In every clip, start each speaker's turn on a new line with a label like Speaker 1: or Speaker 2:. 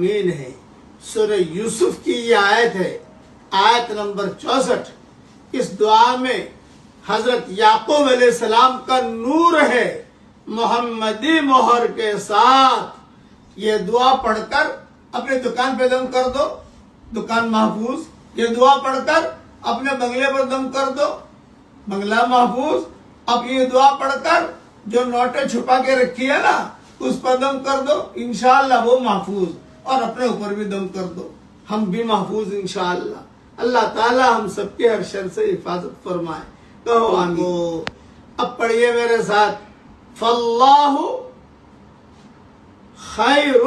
Speaker 1: الراحمین ہے۔ سورہ یوسف کی یہ آیت ہے، آیت نمبر 64۔ اس دعا میں حضرت یعقوب علیہ السلام کا نور ہے، محمدی مہر کے ساتھ۔ یہ دعا پڑھ کر اپنے دکان پہ دم کر دو، دکان محفوظ۔ یہ دعا پڑھ کر اپنے بنگلے پر دم کر دو، بنگلہ محفوظ۔ اب یہ دعا پڑھ کر جو نوٹیں چھپا کے رکھی ہے نا اس پر دم کر دو، انشاءاللہ وہ محفوظ۔ اور اپنے اوپر بھی دم کر دو، ہم بھی محفوظ انشاءاللہ۔ اللہ تعالی ہم سب کے ہر شر سے حفاظت فرمائے، کہو آمین۔ اب پڑھیے میرے ساتھ، فاللہ خیر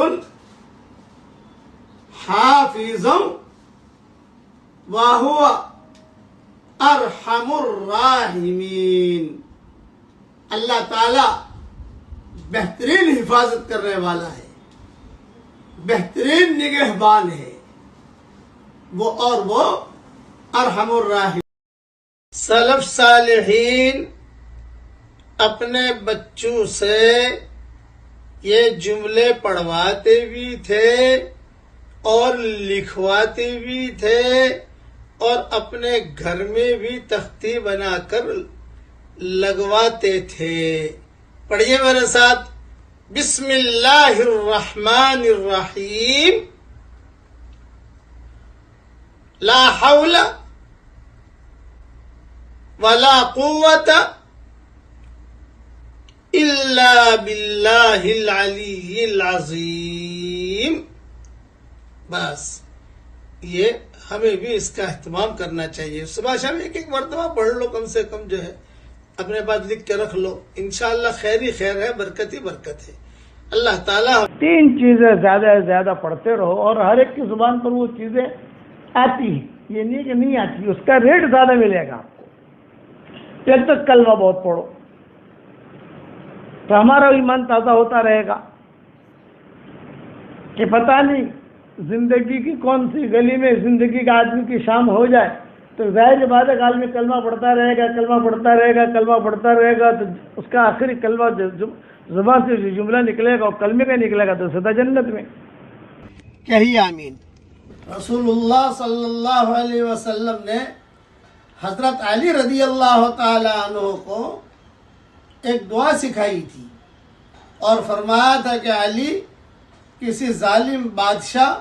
Speaker 1: حافظا وہو ارحم الراحمین۔ اللہ تعالی بہترین حفاظت کرنے والا ہے، بہترین نگہبان ہے، وہ ارحم الراحمین۔ سلف صالحین اپنے بچوں سے یہ جملے پڑھواتے بھی تھے اور لکھواتے بھی تھے، اور اپنے گھر میں بھی تختی بنا کر لگواتے تھے۔ پڑھیے میرے ساتھ، بسم اللہ الرحمن الرحیم، لا حول ولا قوت الا باللہ العلی العظیم۔ بس یہ ہمیں بھی اس کا اہتمام کرنا چاہیے۔ صبح شام ایک ایک مرتبہ پڑھ لو، کم سے کم جو ہے اپنے پاس لکھ کے رکھ لو، انشاءاللہ خیر ہی خیر ہے، برکت ہی برکت ہے۔ اللہ تعالیٰ
Speaker 2: 3 چیزیں زیادہ سے زیادہ پڑھتے رہو، اور ہر ایک کی زبان پر وہ چیزیں آتی ہیں، یہ نہیں کہ نہیں آتی، اس کا ریٹ زیادہ ملے گا آپ کو۔ جب تک کلمہ بہت پڑھو تو ہمارا ایمان تازہ ہوتا رہے گا کہ پتہ نہیں زندگی کی کون سی گلی میں زندگی کا آدمی کی شام ہو جائے تو ظاہر بات ہے آدمی کلمہ پڑھتا رہے گا، کلمہ پڑھتا رہے گا، کلمہ پڑھتا رہے گا، تو اس کا آخری کلمہ زبان سے جو جملہ نکلے گا وہ کلمے کا نکلے گا تو سدا جنت میں۔
Speaker 1: کہیے آمین۔ رسول اللہ صلی اللہ علیہ وسلم نے حضرت علی رضی اللہ تعالی عنہ کو ایک دعا سکھائی تھی اور فرمایا تھا کہ علی، کسی ظالم بادشاہ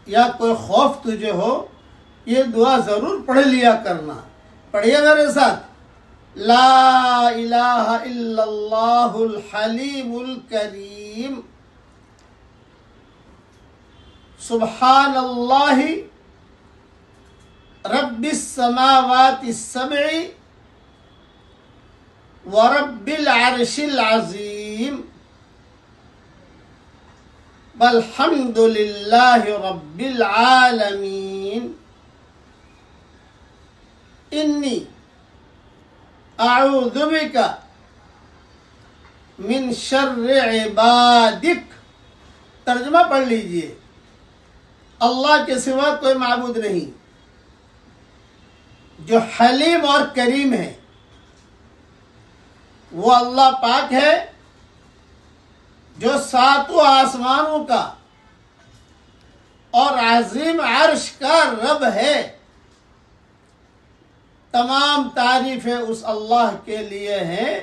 Speaker 1: یا کوئی خوف تجھے ہو یہ دعا ضرور پڑھ لیا کرنا۔ پڑھیے میرے ساتھ، لا الہ الا اللہ الحلیم الکریم، سبحان اللہ رب السماوات السبع ورب العرش العظیم، والحمد للہ رب العالمین، انی اعوذ بک من شر عبادک۔ ترجمہ پڑھ لیجئے، اللہ کے سوا کوئی معبود نہیں جو حلیم اور کریم ہے، وہ اللہ پاک ہے جو 7 آسمانوں کا اور عظیم عرش کا رب ہے۔ تمام تعریفیں اس اللہ کے لیے ہیں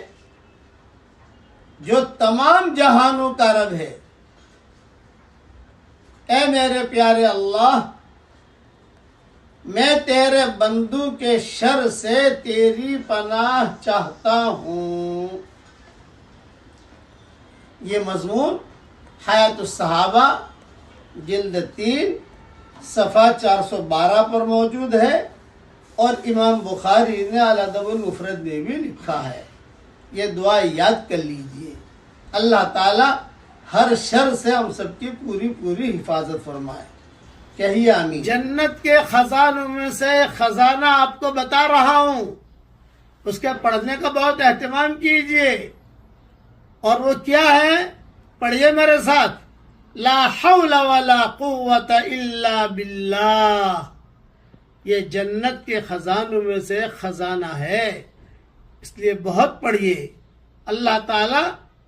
Speaker 1: جو تمام جہانوں کا رب ہے۔ اے میرے پیارے اللہ، میں تیرے بندوں کے شر سے تیری پناہ چاہتا ہوں۔ یہ مضمون حیات الصحابہ جلد 3 صفحہ 412 پر موجود ہے، اور امام بخاری نے الادب المفرد میں بھی لکھا ہے۔ یہ دعا یاد کر لیجئے، اللہ تعالی ہر شر سے ہم سب کی پوری پوری حفاظت فرمائے۔ کہیے آمین۔ جنت کے خزانوں میں سے خزانہ آپ کو بتا رہا ہوں، اس کے پڑھنے کا بہت اہتمام کیجئے۔ اور وہ کیا ہے؟ پڑھیے میرے ساتھ، لا حول ولا قوت الا باللہ۔ یہ جنت کے خزانوں میں سے خزانہ ہے، اس لیے بہت پڑھیے۔ اللہ تعالی